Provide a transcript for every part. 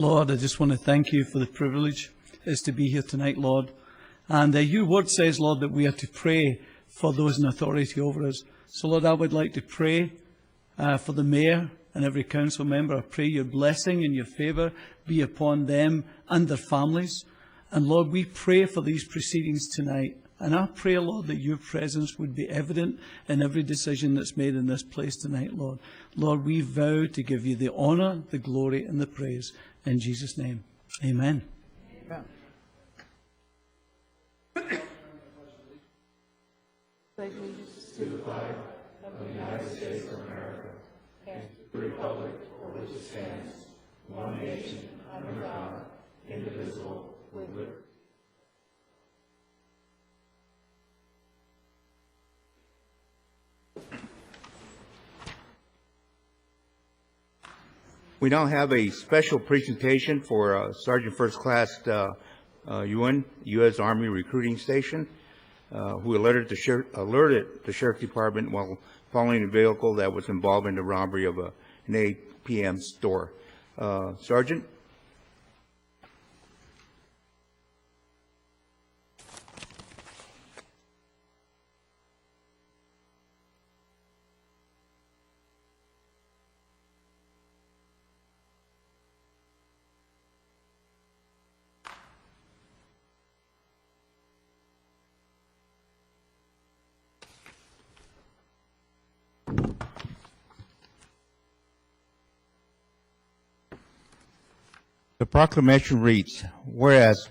Lord, I just want to thank you for the privilege is to be here tonight, Lord. And your word says, Lord, that we are to pray for those in authority over us. So, Lord, I would like to pray for the mayor and every council member. I pray your blessing and your favour be upon them and their families. And, Lord, we pray for these proceedings tonight. And I pray, Lord, that your presence would be evident in every decision that's made in this place tonight, Lord. Lord, we vow to give you the honour, the glory, and the praise. In Jesus' name, amen. Amen. Pledge allegiance to the flag of the United States of America and to the republic for which it stands, one nation, under God, indivisible, with liberty. We now have a special presentation for Sergeant First Class Yuen, U.S. Army Recruiting Station, who alerted the Sheriff Department while following a vehicle that was involved in the robbery of an APM store. Sergeant? The proclamation reads, whereas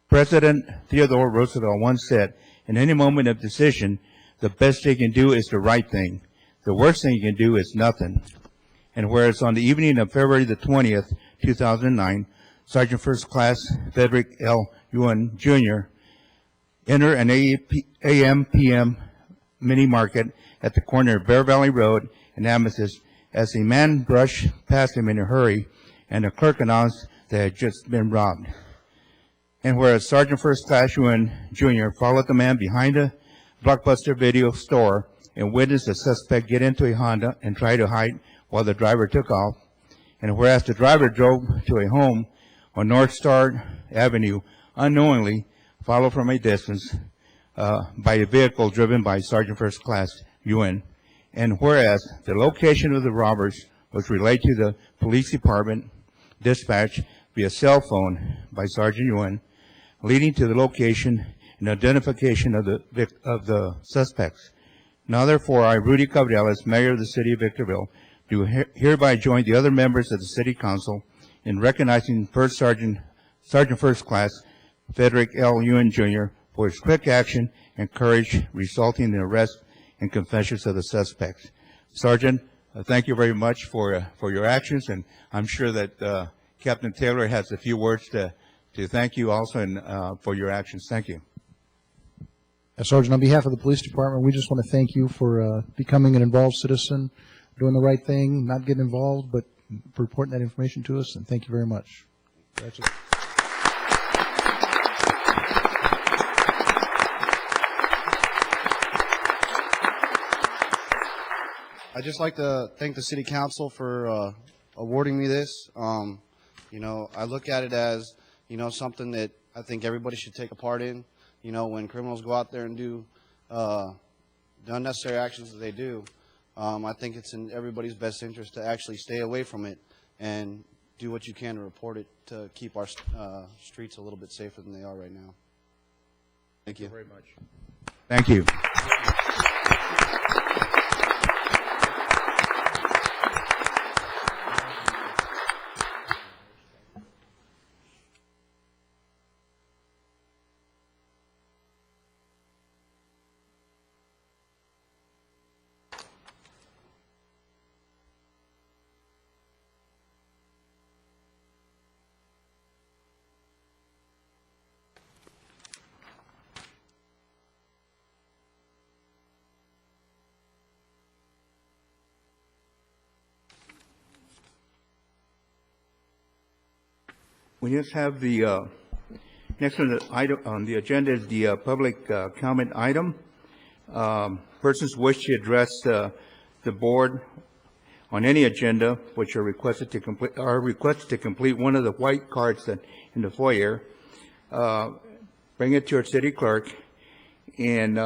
President Theodore Roosevelt once said, in any moment of decision, the best thing you can do is the right thing. The worst thing you can do is nothing. And whereas on the evening of February the 20th, 2009, Sergeant First Class Frederick L. Yuen, Jr. entered an AM/PM mini market at the corner of Bear Valley Road and Amethyst as a man brushed past him in a hurry, and the clerk announced they had just been robbed. And whereas Sergeant First Class Yuen, Jr. followed the man behind the Blockbuster Video store and witnessed the suspect get into a Honda and try to hide while the driver took off. And whereas the driver drove to a home on North Star Avenue, unknowingly followed from a distance by a vehicle driven by Sergeant First Class Yuen. And whereas the location of the robbers was relayed to the police department dispatch via cell phone by Sergeant Yuen, leading to the location and identification of the suspects. Now therefore, I, Rudy Cabreras, Mayor of the City of Victorville, do hereby join the other members of the City Council in recognizing Sergeant First Class Frederick L. Yuen, Jr. for his quick action and courage resulting in the arrest and confessions of the suspects. Sergeant, thank you very much for your actions, and I'm sure that Captain Taylor has a few words to thank you also and for your actions. Thank you. Sergeant, on behalf of the police department, we just want to thank you for becoming an involved citizen, doing the right thing, not getting involved, but for reporting that information to us, and thank you very much. That's it. I'd just like to thank the City Council for awarding me this. You know, I look at it as, you know, something that I think everybody should take a part in. You know, when criminals go out there and do the unnecessary actions that they do, I think it's in everybody's best interest to actually stay away from it and do what you can to report it to keep our streets a little bit safer than they are right now. Thank you very much. Thank you. We just have the next on the item on the agenda is the public comment item. Persons wish to address the board on any agenda which are requested to complete one of the white cards that in the foyer, bring it to our city clerk, and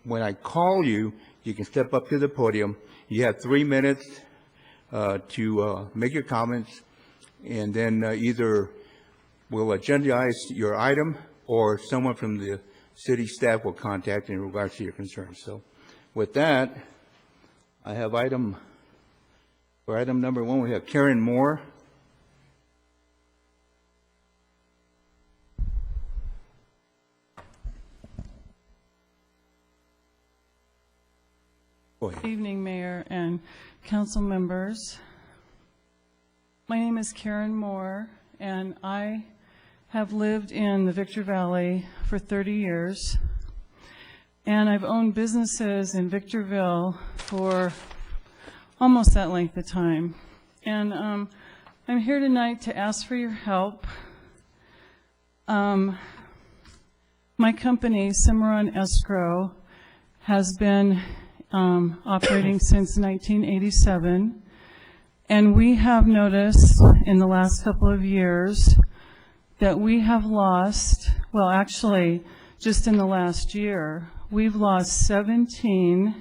when I call you, you can step up to the podium. You have 3 minutes to make your comments, and then either we'll agendize your item or someone from the city staff will contact in regards to your concerns. So with that, I have item number 1, we have Karen Moore. Go ahead. Good evening, Mayor and council members. My name is Karen Moore, and I have lived in the Victor Valley for 30 years, and I've owned businesses in Victorville for almost that length of time. And I'm here tonight to ask for your help. My company, Cimarron Escrow, has been operating since 1987, and we have noticed in the last couple of years that we have lost, well, actually, just in the last year, we've lost 17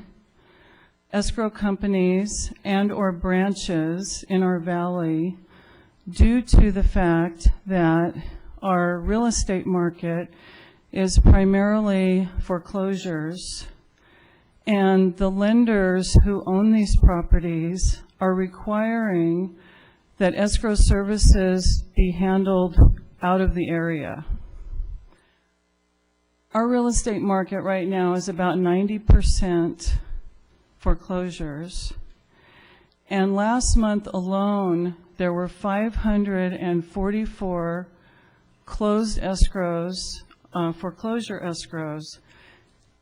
escrow companies and or branches in our valley due to the fact that our real estate market is primarily foreclosures, and the lenders who own these properties are requiring that escrow services be handled out of the area. Our real estate market right now is about 90% foreclosures. And last month alone, there were 544 closed escrows, foreclosure escrows.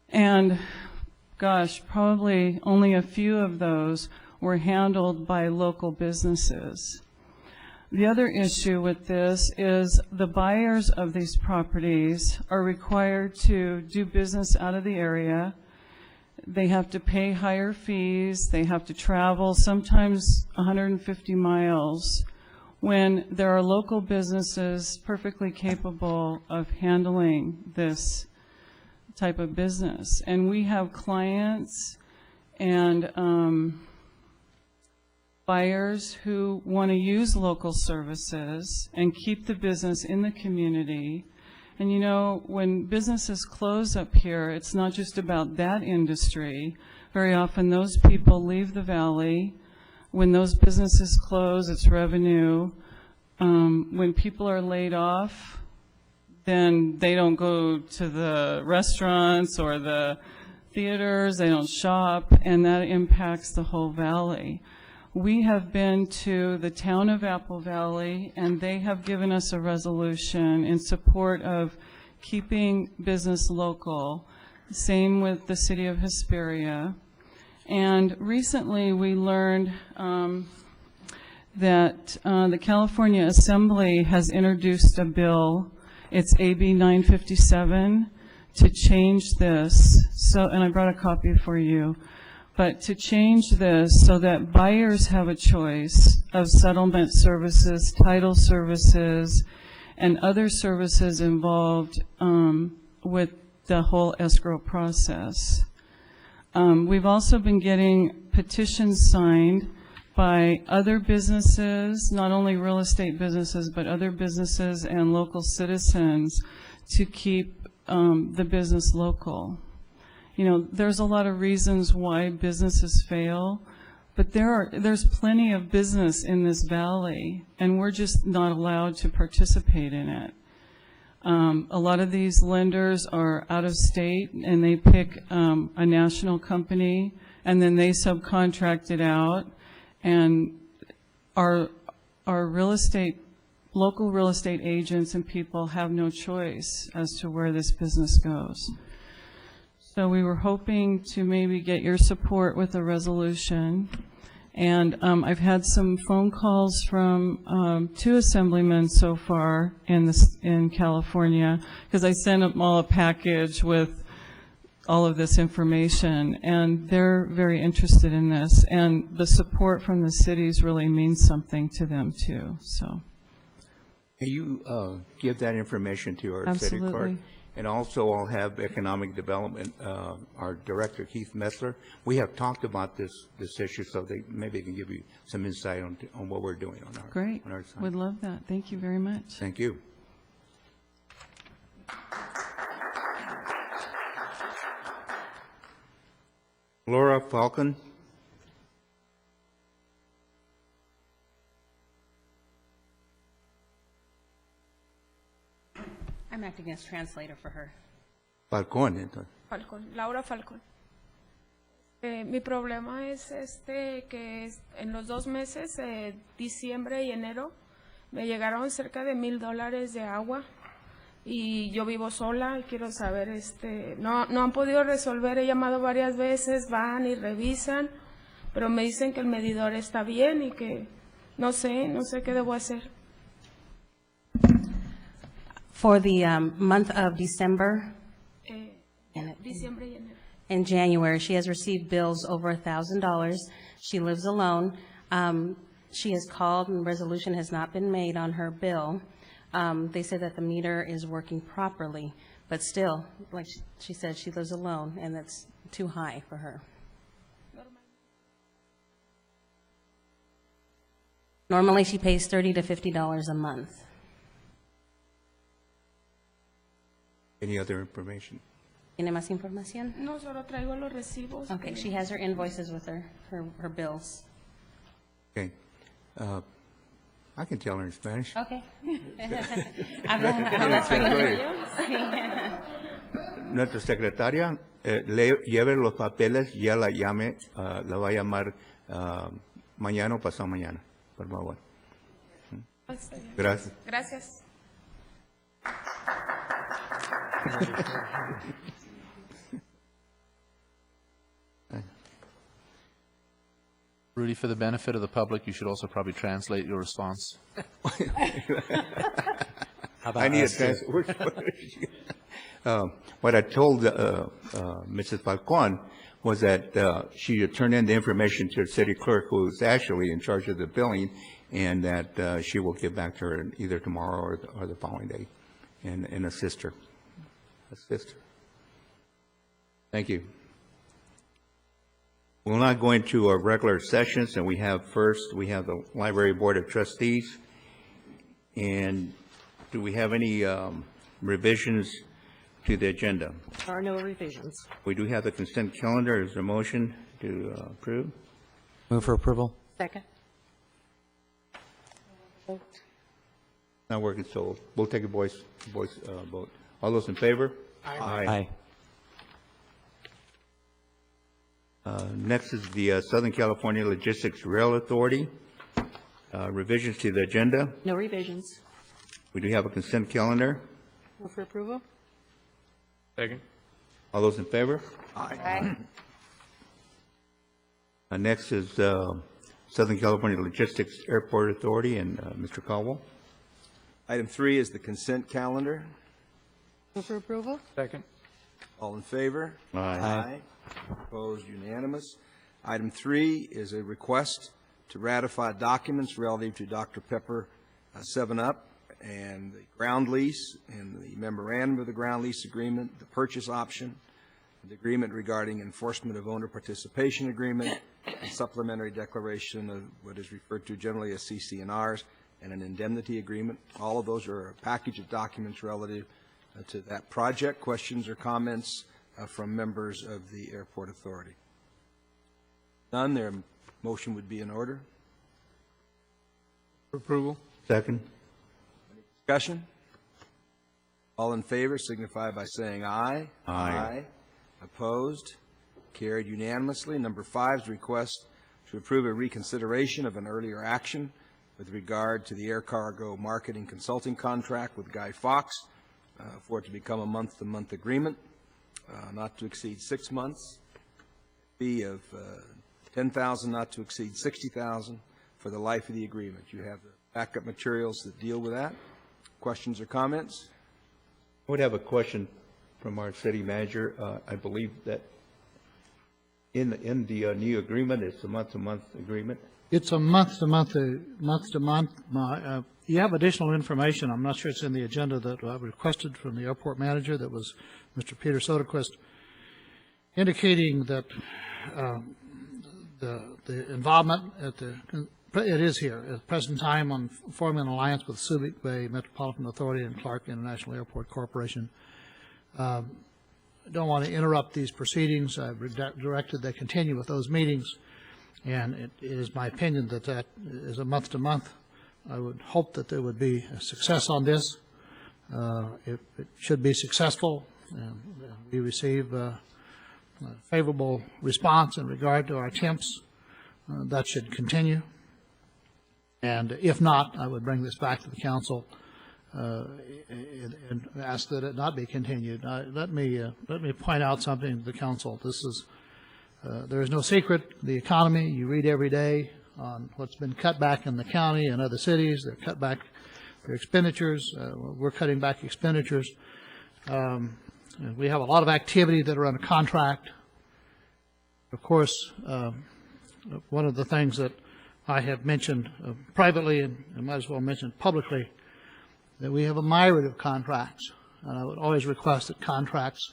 And gosh, probably only a few of those were handled by local businesses. The other issue with this is the buyers of these properties are required to do business out of the area. They have to pay higher fees. They have to travel sometimes 150 miles when there are local businesses perfectly capable of handling this type of business. And we have clients and buyers who want to use local services and keep the business in the community. And you know, when businesses close up here, it's not just about that industry. Very often those people leave the valley. When those businesses close, it's revenue. When people are laid off, then they don't go to the restaurants or the theaters, they don't shop, and that impacts the whole valley. We have been to the town of Apple Valley, and they have given us a resolution in support of keeping business local. Same with the city of Hesperia. And recently we learned that the California Assembly has introduced a bill, it's AB 957, to change this. So, and I brought a copy for you. But to change this so that buyers have a choice of settlement services, title services, and other services involved with the whole escrow process. We've also been getting petitions signed by other businesses, not only real estate businesses, but other businesses and local citizens to keep the business local. You know, there's a lot of reasons why businesses fail, but there's plenty of business in this valley, and we're just not allowed to participate in it. A lot of these lenders are out of state, and they pick a national company, and then they subcontract it out, and our local real estate agents and people have no choice as to where this business goes. So we were hoping to maybe get your support with a resolution. And I've had some phone calls from 2 assemblymen so far in California, because I sent them all a package with all of this information, and they're very interested in this, and the support from the cities really means something to them too, so. Can you give that information to our city clerk? Absolutely. And also, I'll have economic development, our director, Keith Messler. We have talked about this issue, so maybe they can give you some insight on what we're doing on our Great, on our side. would love that, thank you very much. Thank you. Laura Falcon. I'm acting as translator for her. Falcón, entonces. Falcón, Laura Falcón. Mi problema es que en los 2 meses, diciembre y enero, me llegaron cerca de $1,000 de agua y yo vivo sola y quiero saber, no han podido resolver, he llamado varias veces, van y revisan, pero me dicen que el medidor está bien y que no sé qué debo hacer. For the month of December Diciembre y enero. and January, she has received bills over $1,000. She lives alone. She has called and resolution has not been made on her bill. They say that the meter is working properly, but still, like she said, she lives alone, and that's too high for her. Normally, she pays $30 to $50 a month. Any other information? ¿Tiene más información? No, solo traigo los recibos. Okay, she has her invoices with her bills. Okay. I can tell her in Spanish. Okay. Habla español. Nuestra secretaria lleve los papeles, ya la llame, la va a llamar mañana o pasado mañana, por favor. Gracias. Gracias. Rudy, for the benefit of the public, you should also probably translate your response. I need a translation. What I told Mrs. Falcon was that she had turned in the information to the city clerk, who is actually in charge of the billing, and that she will get back to her either tomorrow or the following day and assist her. Thank you. We'll now go into our regular sessions, and we have the Library Board of Trustees. And do we have any revisions to the agenda? There are no revisions. We do have the consent calendar. Is there a motion to approve? Move for approval. Second. Not working, so we'll take a voice vote. All those in favor? Aye. Next is the Southern California Logistics Rail Authority. Revisions to the agenda. No revisions. We do have a consent calendar. Move for approval. Second. All those in favor? Aye. Next is Southern California Logistics Airport Authority, and Mr. Caldwell. Item 3 is the consent calendar. Move for approval. Second. All in favor? Aye. Opposed, unanimous. Item 3 is a request to ratify documents relative to Dr. Pepper 7-Up and the ground lease and the memorandum of the ground lease agreement, the purchase option, the agreement regarding enforcement of owner participation agreement, a supplementary declaration of what is referred to generally as CC&Rs, and an indemnity agreement. All of those are a package of documents relative to that project. Questions or comments from members of the Airport Authority? None. Their motion would be in order. Approval. Second. Discussion? All in favor signify by saying aye. Aye. Opposed? Carried unanimously. Number 5 is request to approve a reconsideration of an earlier action with regard to the air cargo marketing consulting contract with Guy Fox for it to become a month-to-month agreement, not to exceed 6 months, fee of $10,000 not to exceed $60,000 for the life of the agreement. You have the backup materials that deal with that. Questions or comments? I would have a question. from our city manager. I believe that in the new agreement, it's a month-to-month agreement. It's a month-to-month. You have additional information. I'm not sure it's in the agenda that I requested from the airport manager. That was Mr. Peter Soderquist, indicating that the involvement it is here at the present time on forming an alliance with Subic Bay Metropolitan Authority and Clark International Airport Corporation. I don't want to interrupt these proceedings. I've directed they continue with those meetings, and it is my opinion that that is a month-to-month. I would hope that there would be a success on this. It should be successful, and we receive a favorable response in regard to our attempts. That should continue. And if not, I would bring this back to the council and ask that it not be continued. Let me point out something to the council. This is there is no secret. The economy, you read every day on what's been cut back in the county and other cities. They've cut back their expenditures. We're cutting back expenditures. We have a lot of activity that are under contract. Of course, one of the things that I have mentioned privately, and I might as well mention publicly, that we have a myriad of contracts. And I would always request that contracts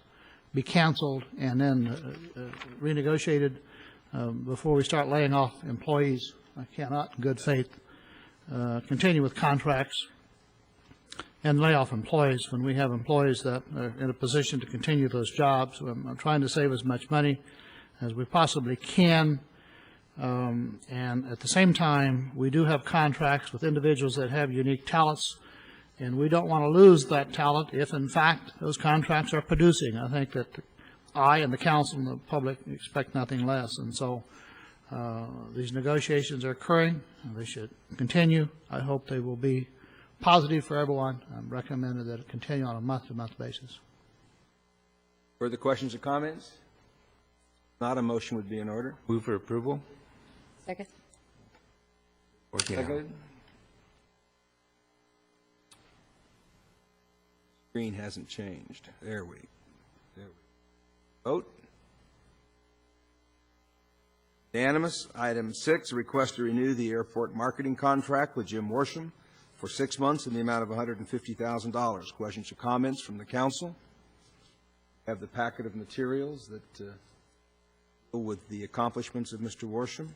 be canceled and then renegotiated before we start laying off employees. I cannot, in good faith, continue with contracts and lay off employees when we have employees that are in a position to continue those jobs. I'm trying to save as much money as we possibly can. And at the same time, we do have contracts with individuals that have unique talents, and we don't want to lose that talent if, in fact, those contracts are producing. I think that I and the council and the public expect nothing less. And so these negotiations are occurring. They should continue. I hope they will be positive for everyone. I'm recommending that it continue on a month-to-month basis. Further questions or comments? Not a motion would be in order. Move for approval. Second. Seconded. Screen hasn't changed. There we vote. Unanimous. Item 6, a request to renew the airport marketing contract with Jim Worsham for 6 months in the amount of $150,000. Questions or comments from the council? Have the packet of materials that deal with the accomplishments of Mr. Worsham.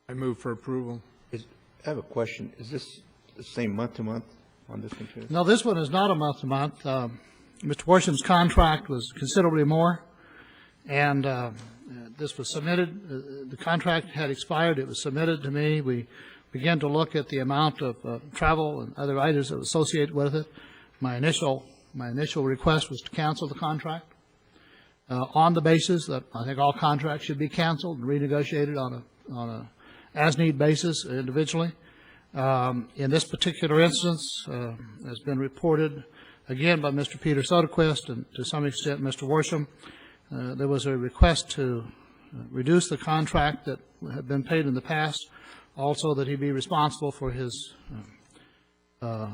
I move for approval. I have a question. Is this the same month-to-month on this one, too? No, this one is not a month-to-month. Mr. Worsham's contract was considerably more, and this was submitted. The contract had expired. It was submitted to me. We began to look at the amount of travel and other items that were associated with it. My initial request was to cancel the contract on the basis that I think all contracts should be canceled and renegotiated on a as-need basis individually. In this particular instance, has been reported again by Mr. Peter Soderquist and to some extent Mr. Worsham, there was a request to reduce the contract that had been paid in the past, also that he be responsible for his, that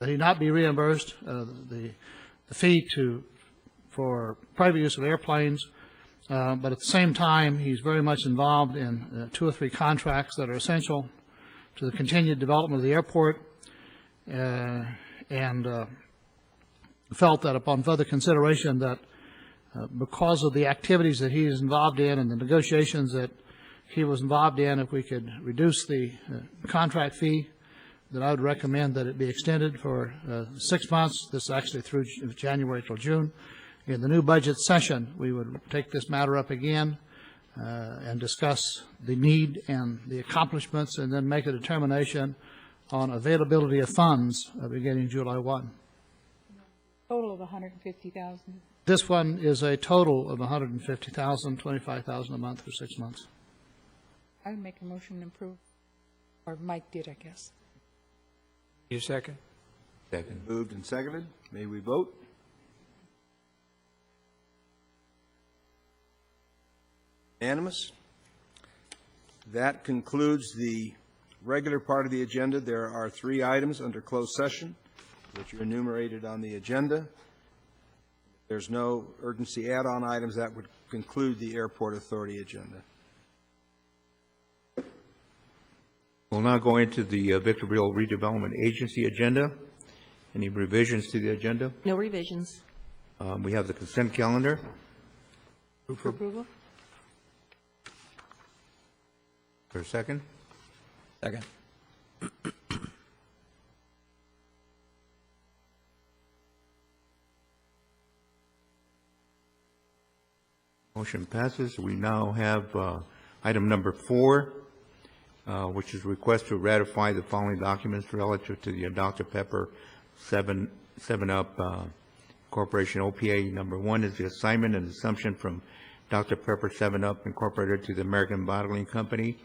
he not be reimbursed the fee for private use of airplanes. But at the same time, he's very much involved in 2 or 3 contracts that are essential to the continued development of the airport, and felt that upon further consideration that because of the activities that he is involved in and the negotiations that he was involved in, if we could reduce the contract fee, that I would recommend that it be extended for 6 months. This is actually through January till June. In the new budget session, we would take this matter up again and discuss the need and the accomplishments, and then make a determination on availability of funds beginning July 1. Total of $150,000. This one is a total of $150,000, $25,000 a month for 6 months. I would make a motion to approve, or Mike did, I guess. You second? Second. Moved and seconded. May we vote? Unanimous. That concludes the regular part of the agenda. There are 3 items under closed session. that you enumerated on the agenda. If there's no urgency add-on items, that would conclude the Airport Authority agenda. We'll now go into the Victorville Redevelopment Agency agenda. Any revisions to the agenda? No revisions. We have the consent calendar. Move for approval? For a second? Second. Motion passes. We now have item number 4, which is request to ratify the following documents relative to the Dr. Pepper 7-Up Corporation OPA. Number 1 is the assignment and assumption from Dr. Pepper 7-Up Incorporated to the American Bottling Company.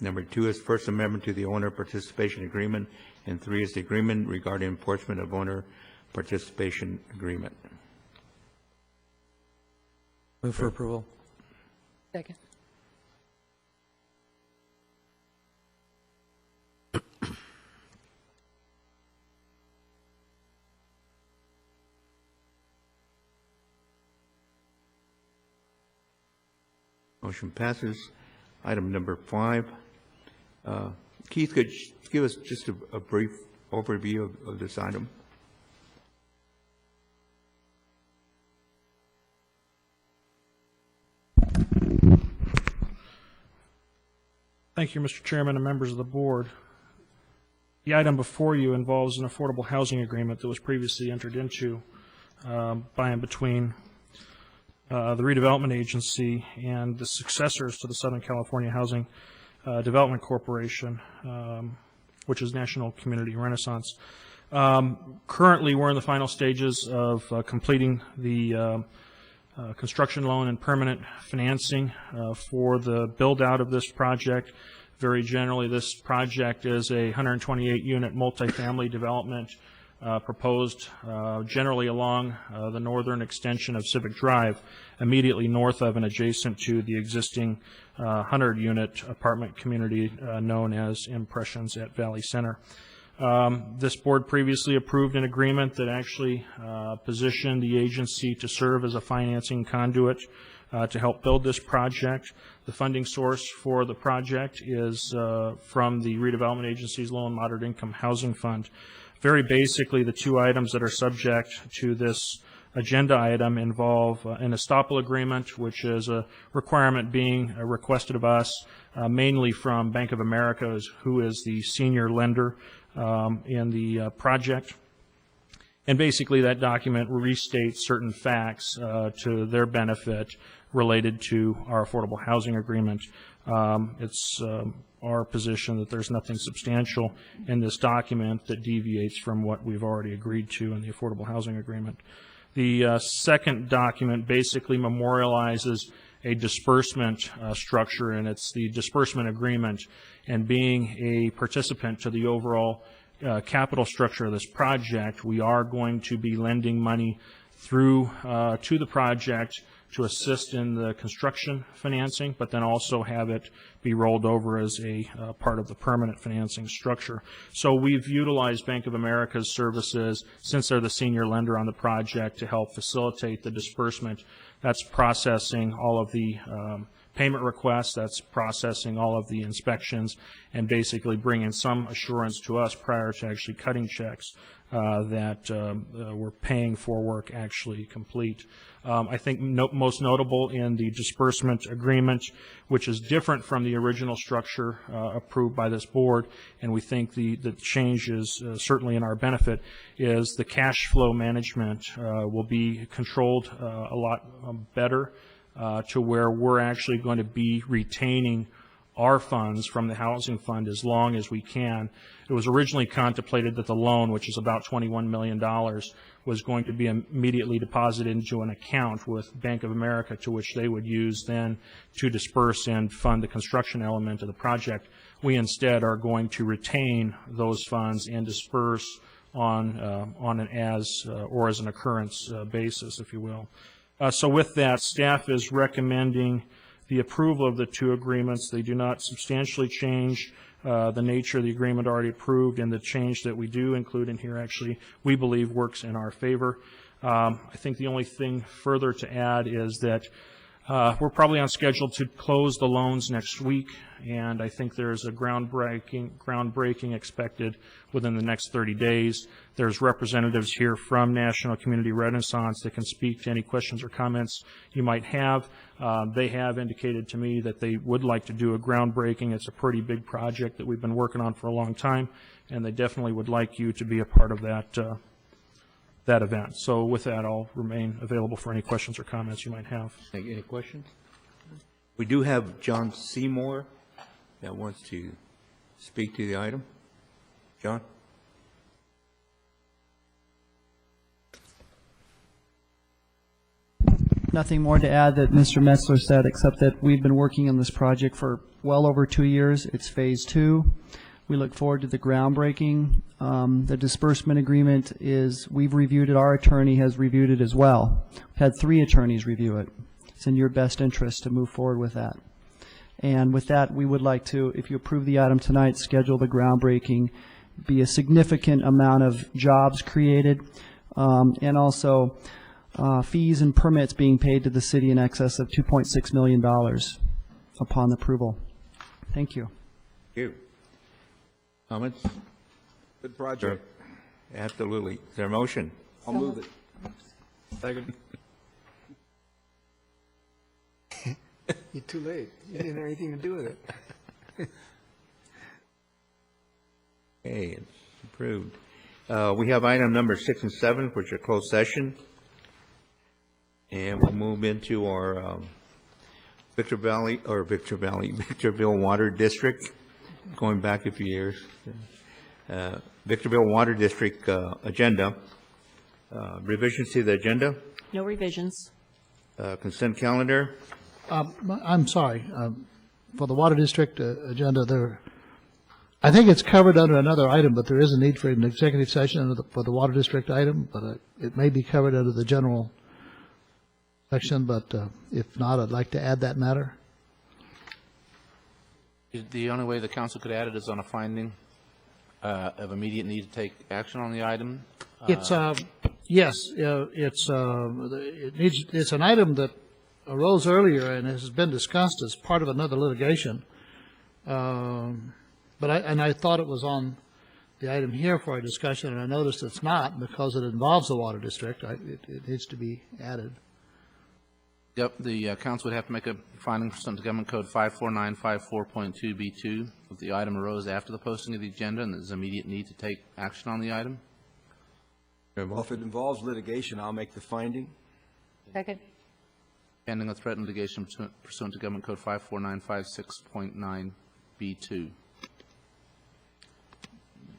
Number 2 is First Amendment to the Owner Participation Agreement. And 3 is the agreement regarding enforcement of Owner Participation Agreement. Move for approval. Second. Motion passes. Item number 5. Keith, could you give us just a brief overview of this item? Thank you, Mr. Chairman and members of the board. The item before you involves an affordable housing agreement that was previously entered into by and between the Redevelopment Agency and the successors to the Southern California Housing Development Corporation, which is National Community Renaissance. Currently, we're in the final stages of completing the construction loan and permanent financing for the build-out of this project. Very generally, this project is a 128-unit multifamily development proposed generally along the northern extension of Civic Drive, immediately north of and adjacent to the existing 100-unit apartment community known as Impressions at Valley Center. This board previously approved an agreement that actually positioned the agency to serve as a financing conduit to help build this project. The funding source for the project is from the Redevelopment Agency's Low and Moderate Income Housing Fund. Very basically, the two items that are subject to this agenda item involve an estoppel agreement, which is a requirement being requested of us mainly from Bank of America, who is the senior lender in the project. And basically that document restates certain facts to their benefit related to our affordable housing agreement. It's our position that there's nothing substantial in this document that deviates from what we've already agreed to in the affordable housing agreement. The second document basically memorializes a disbursement structure, and it's the disbursement agreement. And being a participant to the overall capital structure of this project, we are going to be lending money through to the project to assist in the construction financing, but then also have it be rolled over as a part of the permanent financing structure. So we've utilized Bank of America's services, since they're the senior lender on the project, to help facilitate the disbursement. That's processing all of the payment requests, that's processing all of the inspections, and basically bringing some assurance to us prior to actually cutting checks that we're paying for work actually complete. I think most notable in the disbursement agreement, which is different from the original structure approved by this board, and we think the change is certainly in our benefit, is the cash flow management will be controlled a lot better to where we're actually going to be retaining our funds from the housing fund as long as we can. It was originally contemplated that the loan, which is about $21 million, was going to be immediately deposited into an account with Bank of America, to which they would use then to disperse and fund the construction element of the project. We instead are going to retain those funds and disperse on an as or as an occurrence basis, if you will. So with that, staff is recommending the approval of the two agreements. They do not substantially change the nature of the agreement already approved, and the change that we do include in here actually, we believe, works in our favor. I think the only thing further to add is that we're probably on schedule to close the loans next week, and I think there's a groundbreaking expected within the next 30 days. There's representatives here from National Community Renaissance that can speak to any questions or comments you might have. They have indicated to me that they would like to do a groundbreaking. It's a pretty big project that we've been working on for a long time, and they definitely would like you to be a part of that event. So with that, I'll remain available for any questions or comments you might have. Any questions? We do have John Seymour that wants to speak to the item. John? Nothing more to add that Mr. Metzler said, except that we've been working on this project for well over 2 years. It's phase 2. We look forward to the groundbreaking. The disbursement agreement we've reviewed it. Our attorney has reviewed it as well. We've had 3 attorneys review it. It's in your best interest to move forward with that. And with that, we would like to, if you approve the item tonight, schedule the groundbreaking, be a significant amount of jobs created, and also fees and permits being paid to the city in excess of $2.6 million upon approval. Thank you. Thank you. Comments? Good project. Absolutely. Is there a motion? I'll move it. Second. You're too late. You didn't have anything to do with it. Okay, it's approved. We have item number 6 and 7, which are closed session. And we'll move into our Victorville Water District, going back a few years. Victorville Water District agenda. Revisions to the agenda? No revisions. Consent calendar? I'm sorry. For the Water District agenda, I think it's covered under another item, but there is a need for an executive session for the Water District item, but it may be covered under the general section, but if not, I'd like to add that matter. The only way the council could add it is on a finding of immediate need to take action on the item. It's yes, it's an item that arose earlier and has been discussed as part of another litigation. But I thought it was on the item here for a discussion, and I noticed it's not because it involves the Water District. It needs to be added. Yep, the council would have to make a finding pursuant to Government Code 54954.2B2 if the item arose after the posting of the agenda and there's immediate need to take action on the item. Well, if it involves litigation, I'll make the finding. Second. Pending the threatened litigation pursuant to Government Code 54956.9B2.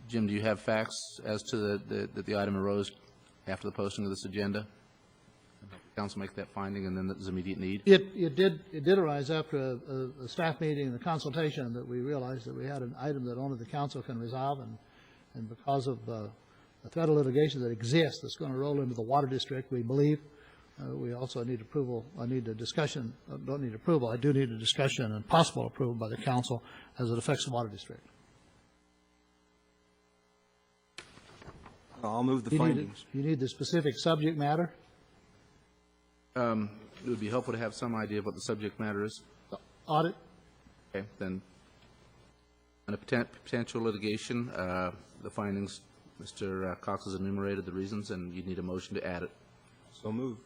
Jim, do you have facts as to that the item arose after the posting of this agenda? Council make that finding, and then there's immediate need? It did arise after a staff meeting and a consultation that we realized that we had an item that only the council can resolve, and because of the threat of litigation that exists that's going to roll into the Water District, we believe we also need approval. I need a discussion. Don't need approval. I do need a discussion and possible approval by the council as it affects the Water District. I'll move the findings. You need the specific subject matter? It would be helpful to have some idea of what the subject matter is. Audit? Okay, then, on a potential litigation, the findings, Mr. Cox has enumerated the reasons, and you need a motion to add it. So move.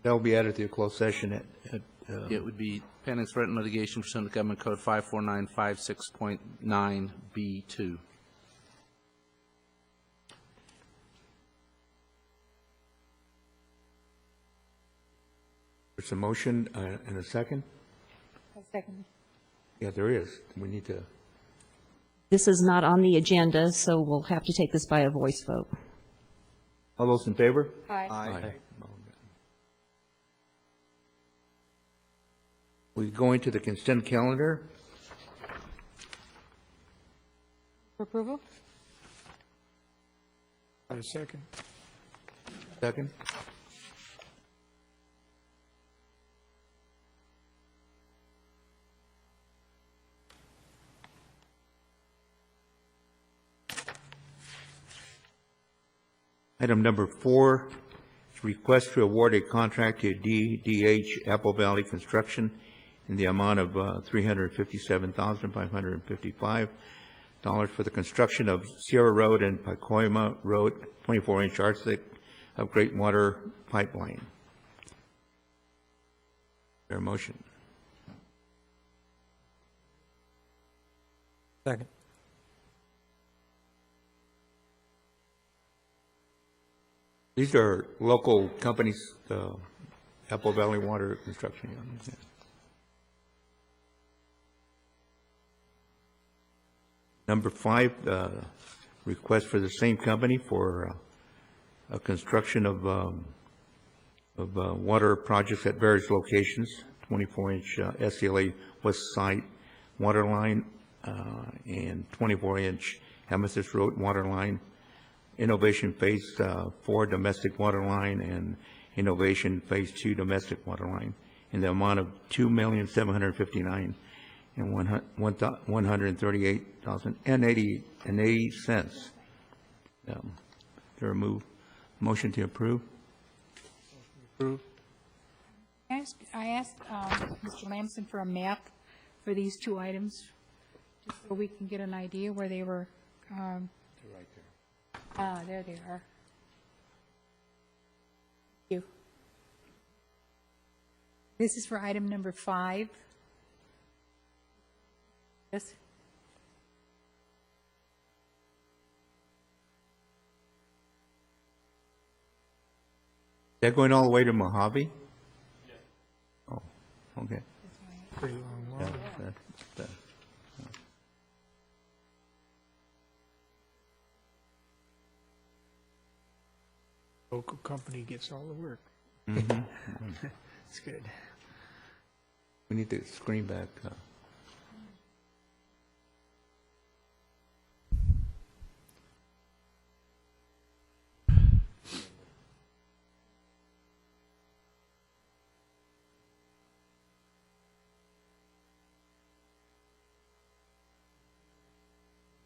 That will be added to a closed session It would be pending threatened litigation pursuant to Government Code 54956.9B2. There's a motion and a second? A second. Yeah, there is. We need to. This is not on the agenda, so we'll have to take this by a voice vote. All those in favor? Aye. Aye. We go into the consent calendar. For approval? A second. Second. Item number 4 is request to award a contract to DDH Apple Valley Construction in the amount of $357,555 for the construction of Sierra Road and Pacoima Road 24-inch arch-thick of Great Water Pipeline. Is there a motion? Second. These are local companies, Apple Valley Water Construction. Yeah. Number 5, request for the same company for a construction of water projects at various locations, 24-inch SCLA West Side water line and 24-inch Amethyst Road water line, Innovation Phase 4 domestic water line, and Innovation Phase 2 domestic water line in the amount of $2,759,138.80. There a motion to approve? Approve. I asked Mr. Lamson for a map for these two items, just so we can get an idea where they were. They're right there. Ah, there they are. Thank you. This is for item number 5. Yes. Is that going all the way to Mojave? Yes. Oh, okay. Pretty long walk. Yeah, that- Local company gets all the work. Mhm. It's good. We need to screen back.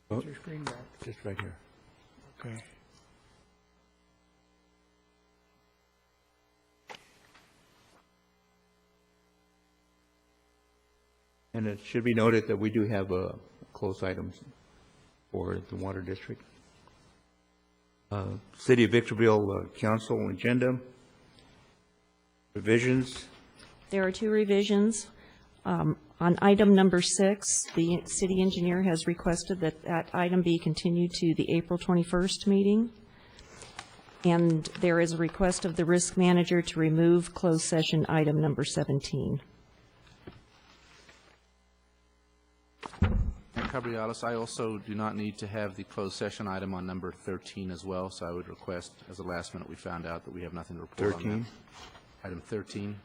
Put your screen back. Just right here. Okay. And it should be noted that we do have close items for the Water District. City of Victorville Council agenda revisions. There are 2 revisions. On item number 6, the city engineer has requested that that item be continued to the April 21st meeting. And there is a request of the risk manager to remove closed session item number 17. And Cabrialis, I also do not need to have the closed session item on number 13 as well, so I would request, as a last minute, we found out that we have nothing to report on 13. that. Item 13.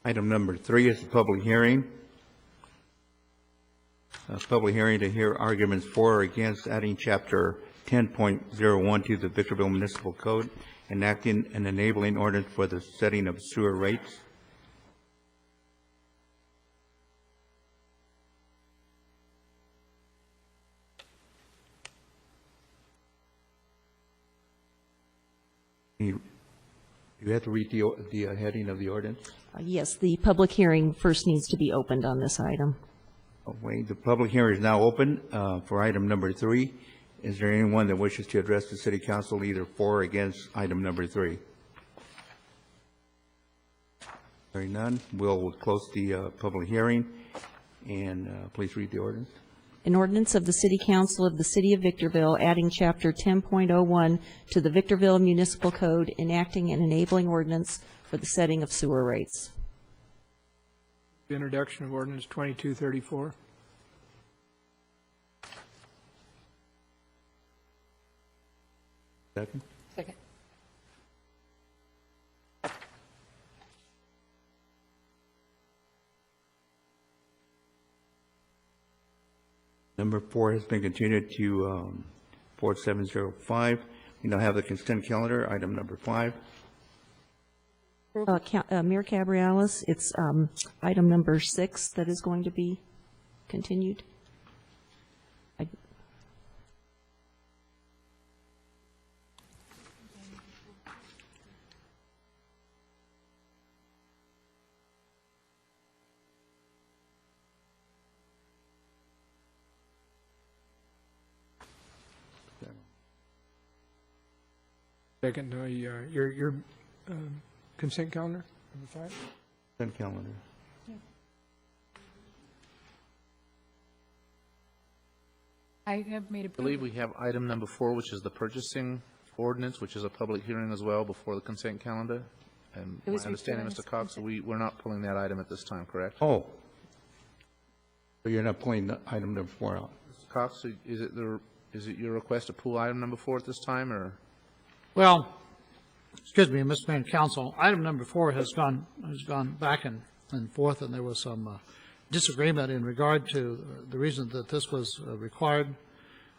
Item number 3 is a public hearing. A public hearing to hear arguments for or against adding Chapter 10.01 to the Victorville Municipal Code, enacting an enabling ordinance for the setting of sewer rates. You have to read the heading of the ordinance? Yes, the public hearing first needs to be opened on this item. Oh, wait, the public hearing is now open for item number 3. Is there anyone that wishes to address the city council either for or against item number 3? Hearing none, we'll close the public hearing, and please read the ordinance. An ordinance of the City Council of the City of Victorville adding Chapter 10.01 to the Victorville Municipal Code, enacting an enabling ordinance for the setting of sewer rates. Introduction of ordinance 2234. Second? Second. Number 4 has been continued to 4705. We now have the consent calendar, item number 5. Mayor Cabrialis, it's item number 6 that is going to be continued. Second, your consent calendar, number 5? Consent calendar. I have made a. I believe we have item number 4, which is the purchasing ordinance, which is a public hearing as well before the consent calendar. And It my was understanding, referred Mr. Cox, we're not pulling that item at this time, correct? Oh. So you're not pulling the item number 4 out? Mr. Cox, is it your request to pull item number 4 at this time, or? Well, excuse me, Mr. Mayor and Council, item number 4 has gone back and forth, and there was some disagreement in regard to the reason that this was required.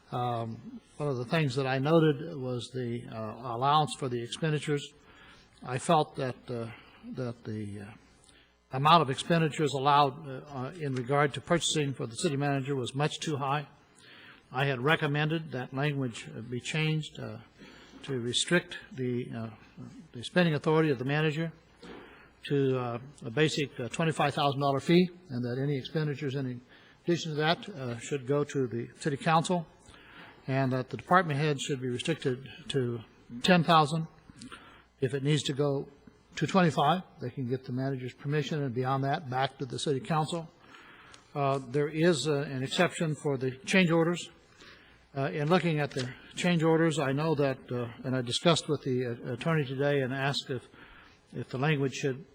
One of the things that I noted was the allowance for the expenditures. I felt that the amount of expenditures allowed in regard to purchasing for the city manager was much too high. I had recommended that language be changed to restrict the spending authority of the manager to a basic $25,000 fee, and that any expenditures in addition to that should go to the city council, and that the department head should be restricted to $10,000. If it needs to go to $25,000, they can get the manager's permission, and beyond that, back to the city council. There is an exception for the change orders. In looking at the change orders, I know that, and I discussed with the attorney today and asked if the language should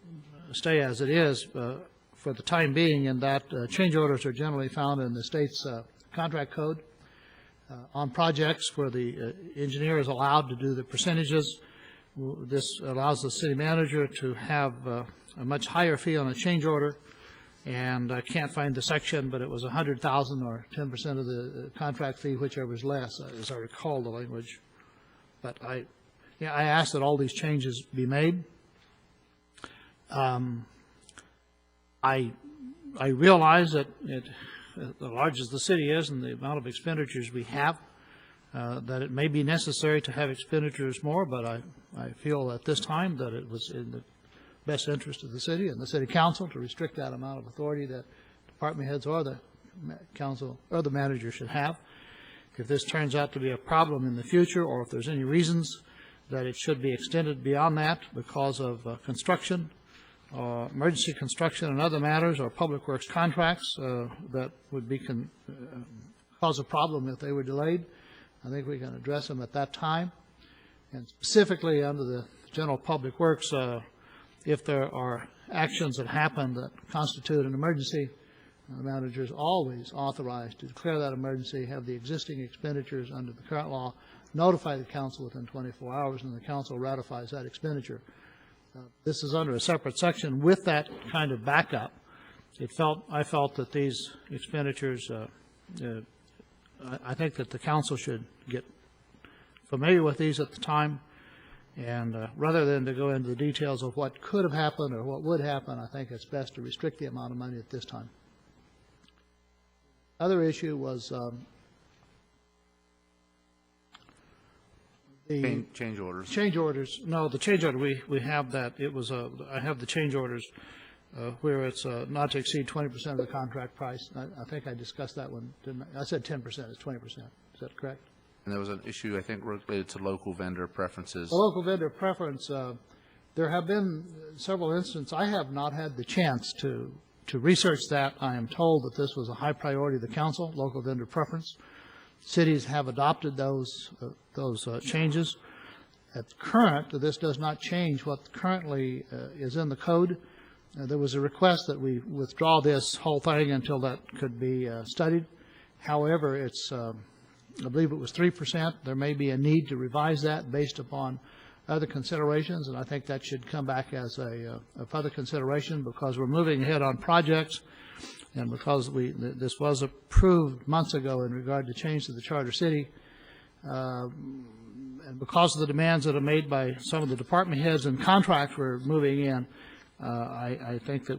stay as it is for the time being, and that change orders are generally found in the state's contract code on projects where the engineer is allowed to do the percentages. This allows the city manager to have a much higher fee on a change order, and I can't find the section, but it was $100,000 or 10% of the contract fee, whichever is less, as I recall the language. But I asked that all these changes be made. I realize that as large as the city is and the amount of expenditures we have, that it may be necessary to have expenditures more, but I feel at this time that it was in the best interest of the city and the city council to restrict that amount of authority that department heads or the council or the manager should have. If this turns out to be a problem in the future, or if there's any reasons that it should be extended beyond that because of construction, emergency construction and other matters, or public works contracts that would be cause a problem if they were delayed, I think we can address them at that time. And specifically under the general public works, if there are actions that happen that constitute an emergency, the manager is always authorized to declare that emergency, have the existing expenditures under the current law, notify the council within 24 hours, and the council ratifies that expenditure. This is under a separate section. With that kind of backup, I felt that these expenditures, I think that the council should get familiar with these at the time, and rather than to go into the details of what could have happened or what would happen, I think it's best to restrict the amount of money at this time. Other issue was the change orders. Change orders. No, the change order, we have that. It was I have the change orders where it's not to exceed 20% of the contract price. I think I discussed that one, didn't I? I said 10%. It's 20%. Is that correct? And there was an issue, I think, related to local vendor preferences. The local vendor preference, there have been several instances. I have not had the chance to research that. I am told that this was a high priority of the council, local vendor preference. Cities have adopted those changes. At current, this does not change what currently is in the code. There was a request that we withdraw this whole thing until that could be studied. However, it's I believe it was 3%. There may be a need to revise that based upon other considerations, and I think that should come back as a further consideration, because we're moving ahead on projects And because this was approved months ago in regard to change to the charter city, and because of the demands that are made by some of the department heads and contracts we're moving in, I think that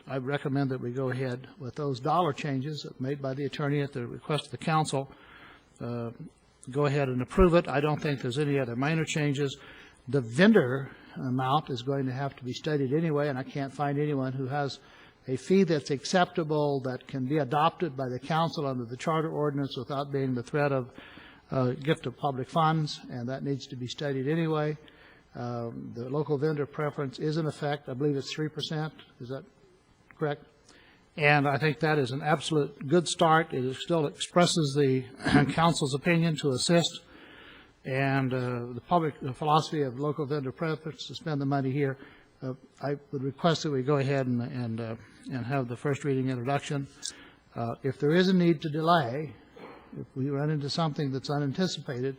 I recommend that we go ahead with those dollar changes made by the attorney at the request of the council. Go ahead and approve it. I don't think there's any other minor changes. The vendor amount is going to have to be studied anyway, and I can't find anyone who has a fee that's acceptable that can be adopted by the council under the charter ordinance without being the threat of gift of public funds, and that needs to be studied anyway. The local vendor preference is in effect. I believe it's 3%. Is that correct? And I think that is an absolute good start. It still expresses the council's opinion to assist, and the philosophy of local vendor preference to spend the money here. I would request that we go ahead and have the first reading introduction. If there is a need to delay, if we run into something that's unanticipated,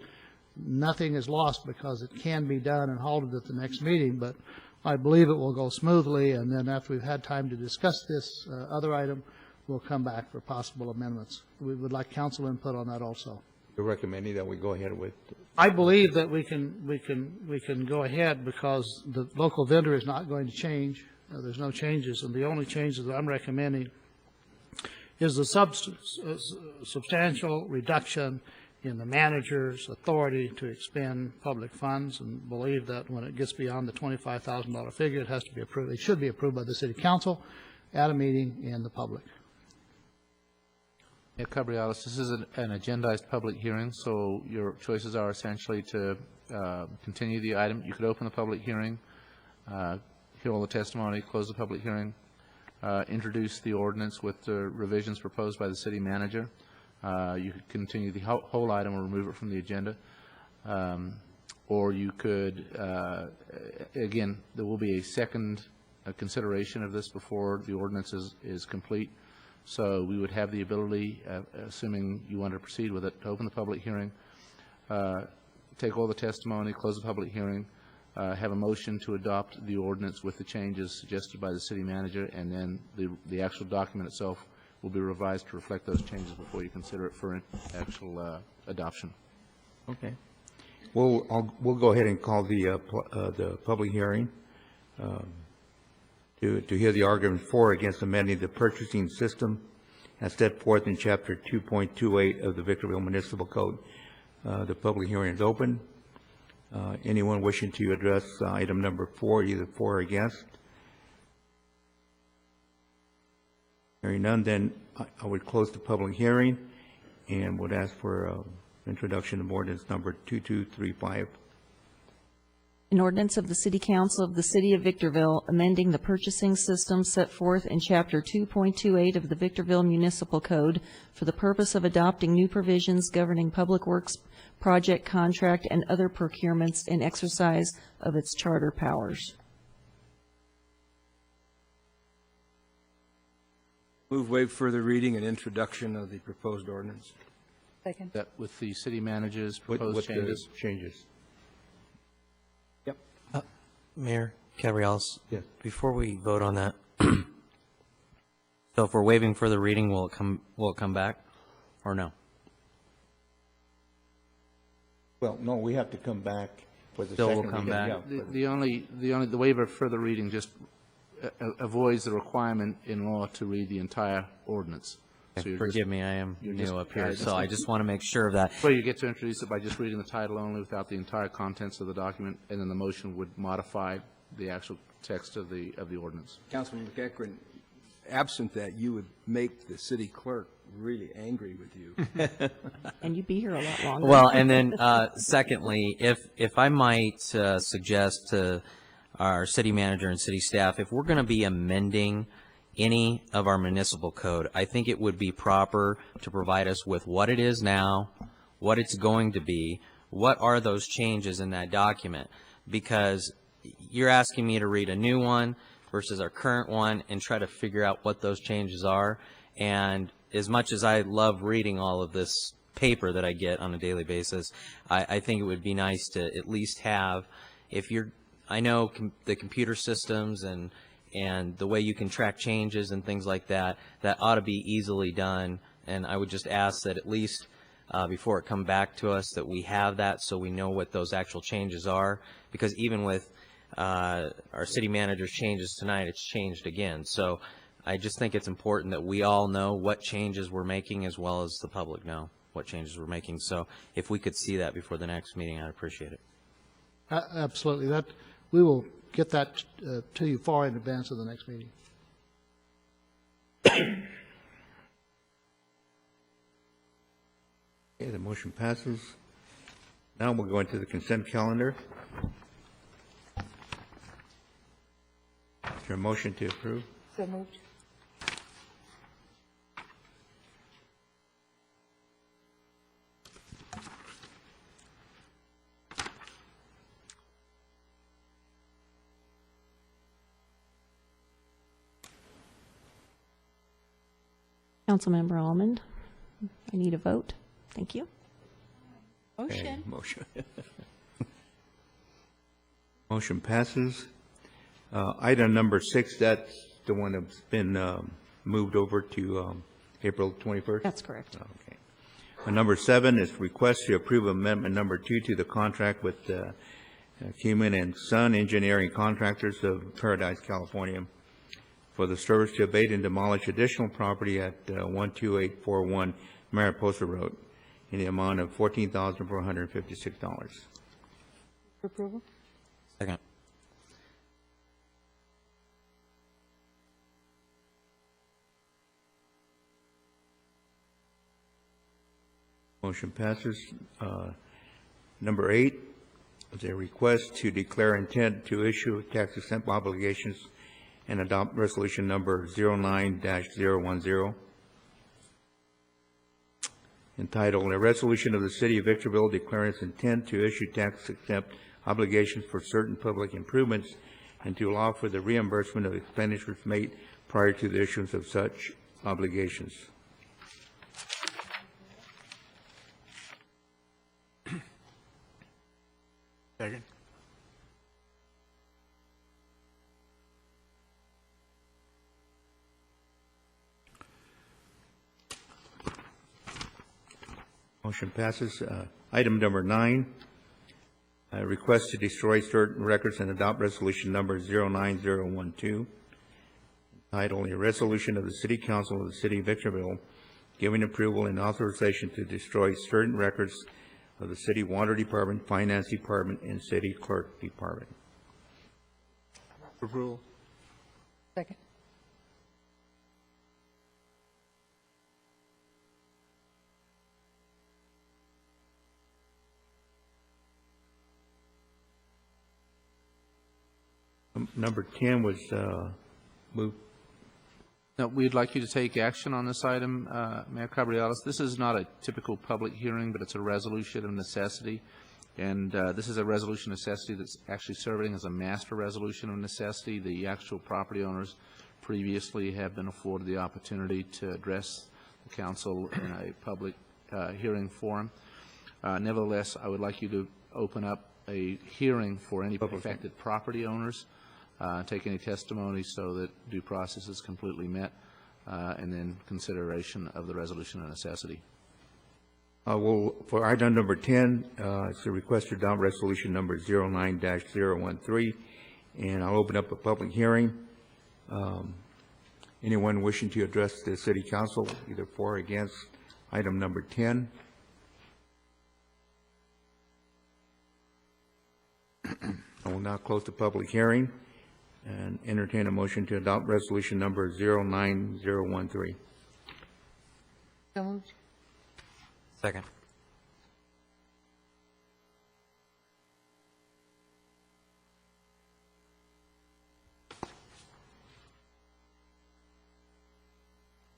nothing is lost because it can be done and halted at the next meeting, but I believe it will go smoothly, and then after we've had time to discuss this other item, we'll come back for possible amendments. We would like council input on that also. You're recommending that we go ahead with? I believe that we can go ahead because the local vendor is not going to change. There's no changes, and the only changes that I'm recommending is the substantial reduction in the manager's authority to expend public funds, and believe that when it gets beyond the $25,000 figure, it has to be approved. It should be approved by the city council at a meeting in the public. Mayor Cabriales, this is an agendized public hearing, so your choices are essentially to continue the item. You could open the public hearing, hear all the testimony, close the public hearing, introduce the ordinance with the revisions proposed by the city manager. You could continue the whole item or remove it from the agenda. Or you could, again, there will be a second consideration of this before the ordinance is complete. So we would have the ability, assuming you want to proceed with it, to open the public hearing, take all the testimony, close the public hearing, have a motion to adopt the ordinance with the changes suggested by the city manager, and then the actual document itself will be revised to reflect those changes before you consider it for actual adoption. Okay. We'll go ahead and call the public hearing to hear the argument for or against amending the purchasing system as set forth in Chapter 2.28 of the Victorville Municipal Code. The public hearing is open. Anyone wishing to address item number 4, either for or against? Hearing none, then I would close the public hearing and would ask for introduction of ordinance number 2235. An ordinance of the City Council of the City of Victorville amending the purchasing system set forth in Chapter 2.28 of the Victorville Municipal Code for the purpose of adopting new provisions governing public works project contract and other procurements in exercise of its charter powers. Move waive further reading and introduction of the proposed ordinance. Second. That with the city manager's proposed changes. Yep. Mayor Cabriales? Yes. Before we vote on that, so if we're waiving further reading, will it come back or no? Well, no, we have to come back for the Still second. will come back. The waiver of further reading just avoids the requirement in law to read the entire ordinance. So Forgive me, I am new up here, so I just want to make sure of that. Well, you get to introduce it by just reading the title only without the entire contents of the document, and then the motion would modify the actual text of the ordinance. Councilman McEachran, absent that, you would make the city clerk really angry with you. And you'd be here a lot longer. Well, and then secondly, if I might suggest to our city manager and city staff, if we're going to be amending any of our municipal code, I think it would be proper to provide us with what it is now, what it's going to be, what are those changes in that document, because you're asking me to read a new one versus our current one and try to figure out what those changes are. And as much as I love reading all of this paper that I get on a daily basis, I think it would be nice to at least have, if you're, I know the computer systems and and the way you can track changes and things like that, that ought to be easily done. And I would just ask that at least before it come back to us, that we have that so we know what those actual changes are. Because even with our city manager's changes tonight, it's changed again. So I just think it's important that we all know what changes we're making, as well as the public know what changes we're making. So if we could see that before the next meeting, I'd appreciate it. Absolutely. That, we will get that to you far in advance of the next meeting. Okay, the motion passes. Now we'll go into the consent calendar. Is there a motion to approve? So moved. Councilmember Almond, I need a vote. Thank you. Okay, motion. Motion passes. Item number 6, that's the one that's been moved over to April 21st? That's correct. Okay. Number 7 is request to approve amendment number 2 to the contract with Keyman and Son Engineering Contractors of Paradise, California, for the service to abate and demolish additional property at 12841 Mariposa Road in the amount of $14,456. Approval? Second. Motion passes. Number 8 is a request to declare intent to issue tax-exempt obligations and adopt resolution number 09-010, entitled, "A Resolution of the City of Victorville declaring its intent to issue tax-exempt obligations for certain public improvements and to allow for the reimbursement of expenditures made prior to the issuance of such obligations." Second. Motion passes. Item number 9, request to destroy certain records and adopt resolution number 09012, entitled, "A Resolution of the City Council of the City of Victorville giving approval and authorization to destroy certain records of the City Water Department, Finance Department, and City Clerk Department." Approval. Second. Number 10 was moved. No, we'd like you to take action on this item, Mayor Cabriales. This is not a typical public hearing, but it's a resolution of necessity. And this is a resolution of necessity that's actually serving as a master resolution of necessity. The actual property owners previously have been afforded the opportunity to address the council in a public hearing forum. Nevertheless, I would like you to open up a hearing for any affected property owners, take any testimony so that due process is completely met, and then consideration of the resolution of necessity. Well, for item number 10, it's a request to adopt resolution number 09-013, and I'll open up a public hearing. Anyone wishing to address the city council, either for or against item number 10? I will now close the public hearing and entertain a motion to adopt resolution number 09013. So moved. Second.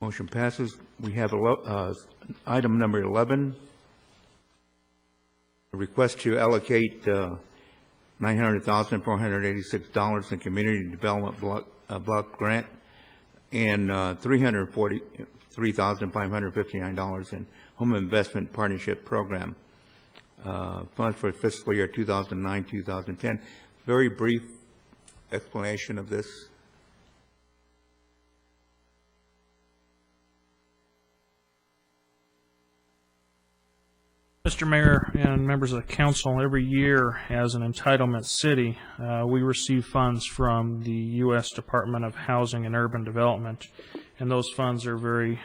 Motion passes. We have item number 11, a request to allocate $900,486 in community development block grant and $343,559 in home investment partnership program funds for fiscal year 2009-2010. Very brief explanation of this. Mr. Mayor and members of the council, every year as an entitlement city, we receive funds from the U.S. Department of Housing and Urban Development, and those funds are very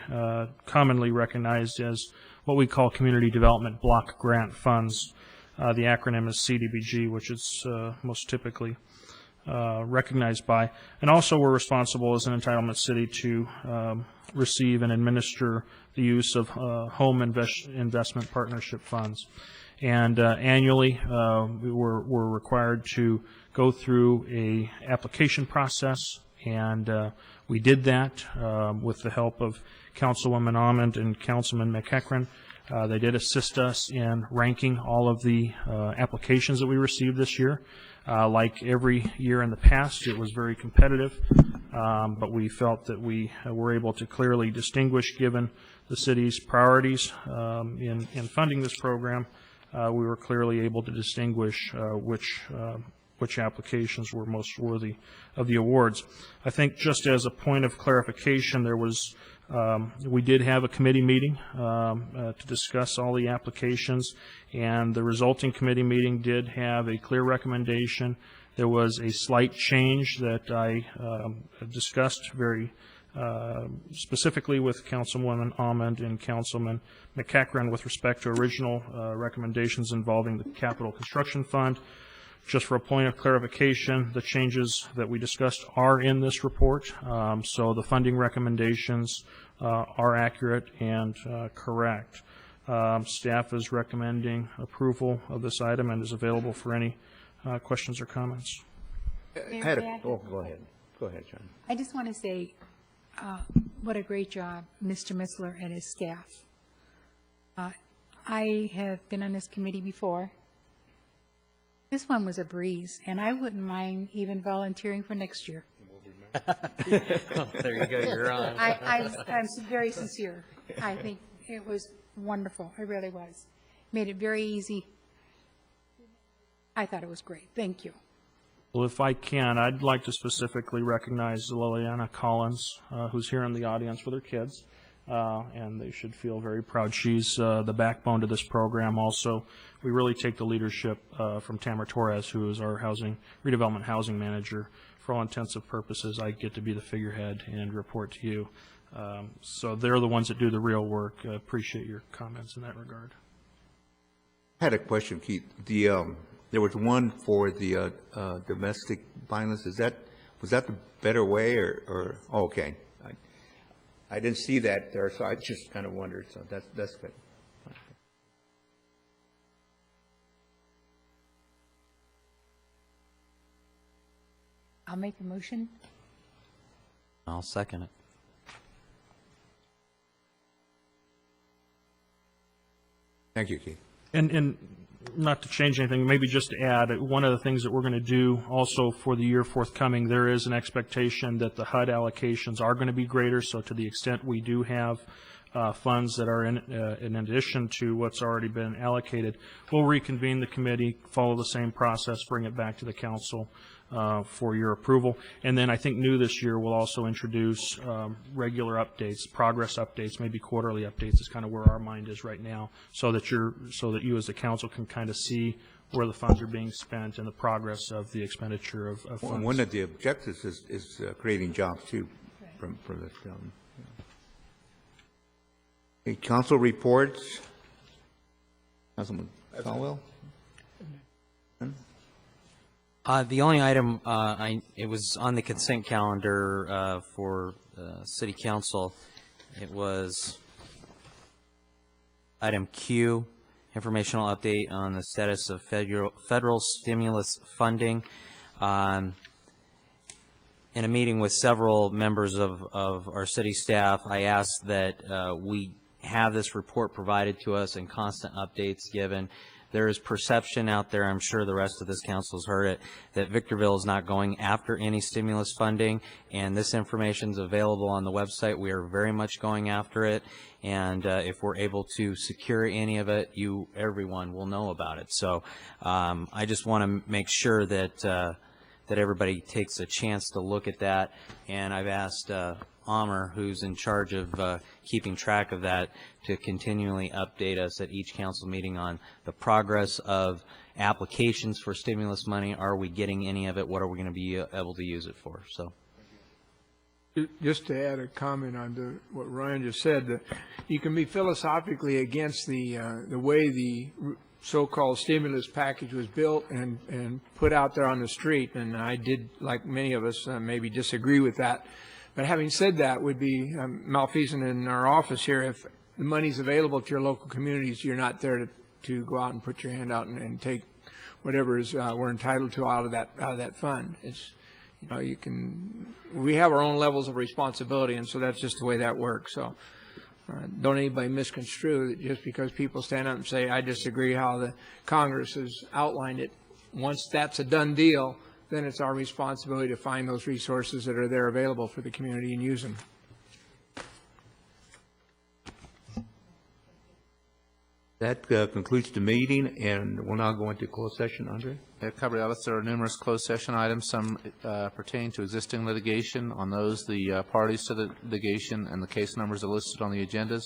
commonly recognized as what we call Community Development Block Grant Funds. The acronym is CDBG, which is most typically recognized by. And also we're responsible as an entitlement city to receive and administer the use of home investment partnership funds. And annually, we're required to go through a application process, and we did that with the help of Councilwoman Almond and Councilman McEachran. They did assist us in ranking all of the applications that we received this year. Like every year in the past, it was very competitive, but we felt that we were able to clearly distinguish, given the city's priorities in funding this program. We were clearly able to distinguish which applications were most worthy of the awards. I think just as a point of clarification, there was we did have a committee meeting to discuss all the applications, and the resulting committee meeting did have a clear recommendation. There was a slight change that I discussed very specifically with Councilwoman Almond and Councilman McEachran with respect to original recommendations involving the Capital Construction Fund. Just for a point of clarification, the changes that we discussed are in this report, so the funding recommendations are accurate and correct. Staff is recommending approval of this item and is available for any questions or comments. Go ahead. Go ahead, John. I just want to say what a great job Mr. Missler and his staff. I have been on this committee before. This one was a breeze, and I wouldn't mind even volunteering for next year. Oh, there you go, you're on. I'm very sincere. I think it was wonderful. It really was. Made it very easy. I thought it was great. Thank you. Well, if I can, I'd like to specifically recognize Liliana Collins, who's here in the audience with her kids, and they should feel very proud. She's the backbone to this program. Also, we really take the leadership from Tamara Torres, who is our redevelopment housing manager. For all intensive purposes, I get to be the figurehead and report to you. So they're the ones that do the real work. Appreciate your comments in that regard. I had a question, Keith. There was one for the domestic violence. Was that the better way, or oh, okay? I didn't see that there, so I just kind of wondered. So that's good. I'll make a motion. I'll second it. Thank you, Keith. And not to change anything, maybe just to add, one of the things that we're going to do also for the year forthcoming, there is an expectation that the HUD allocations are going to be greater. So to the extent we do have funds that are in addition to what's already been allocated, we'll reconvene the committee, follow the same process, bring it back to the council for your approval. And then I think new this year, we'll also introduce regular updates, progress updates, maybe quarterly updates is kind of where our mind is right now, so that you as the council can kind of see where the funds are being spent and the progress of the expenditure of funds. Well, one of the objectives is creating jobs too from this. Council reports. Councilman Caldwell. The only item, it was on the consent calendar for City Council. It was item Q, informational update on the status of federal stimulus funding. In a meeting with several members of our city staff, I asked that we have this report provided to us and constant updates given. There is perception out there, I'm sure the rest of this council has heard it, that Victorville is not going after any stimulus funding, and this information is available on the website. We are very much going after it, and if we're able to secure any of it, everyone will know about it. So I just want to make sure that that everybody takes a chance to look at that, and I've asked Amr, who's in charge of keeping track of that, to continually update us at each council meeting on the progress of applications for stimulus money. Are we getting any of it? What are we going to be able to use it for? So. Just to add a comment on what Ryan just said, that you can be philosophically against the way the so-called stimulus package was built and put out there on the street, and I did, like many of us, maybe disagree with that. But having said that, would be malfeasant in our office here. If the money's available to your local communities, you're not there to go out and put your hand out and take whatever is we're entitled to out of that fund. It's, you know, we have our own levels of responsibility, and so that's just the way that works. So don't anybody misconstrue that just because people stand up and say, I disagree how the Congress has outlined it. Once that's a done deal, then it's our responsibility to find those resources that are there available for the community and use them. That concludes the meeting, and we'll now go into closed session. Andre? Cabrialis, there are numerous closed session items. Some pertain to existing litigation. On those, the parties to the litigation and the case numbers are listed on the agendas.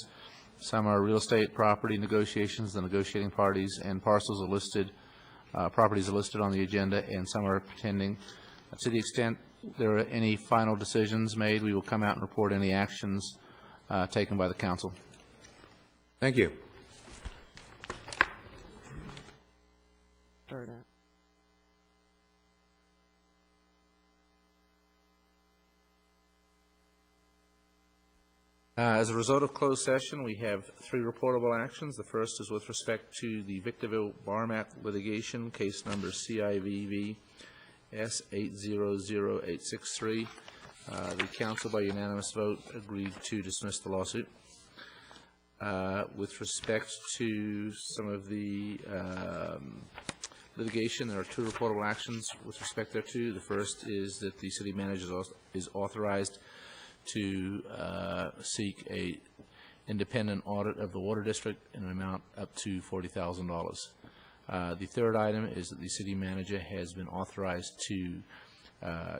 Some are real estate property negotiations. The negotiating parties and parcels are listed, properties are listed on the agenda, and some are pending. To the extent there are any final decisions made, we will come out and report any actions taken by the council. Thank you. Start up. As a result of closed session, we have 3 reportable actions. The first is with respect to the Victorville Bar Map litigation, case number CIVV S800863. The council, by unanimous vote, agreed to dismiss the lawsuit. With respect to some of the litigation, there are 2 reportable actions with respect thereto. The first is that the city manager is authorized to seek a independent audit of the water district in an amount up to $40,000. The third item is that the city manager has been authorized to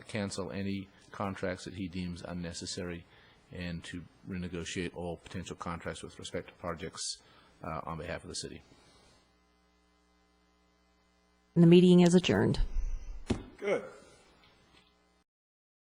cancel any contracts that he deems unnecessary and to renegotiate all potential contracts with respect to projects on behalf of the city. And the meeting is adjourned. Good.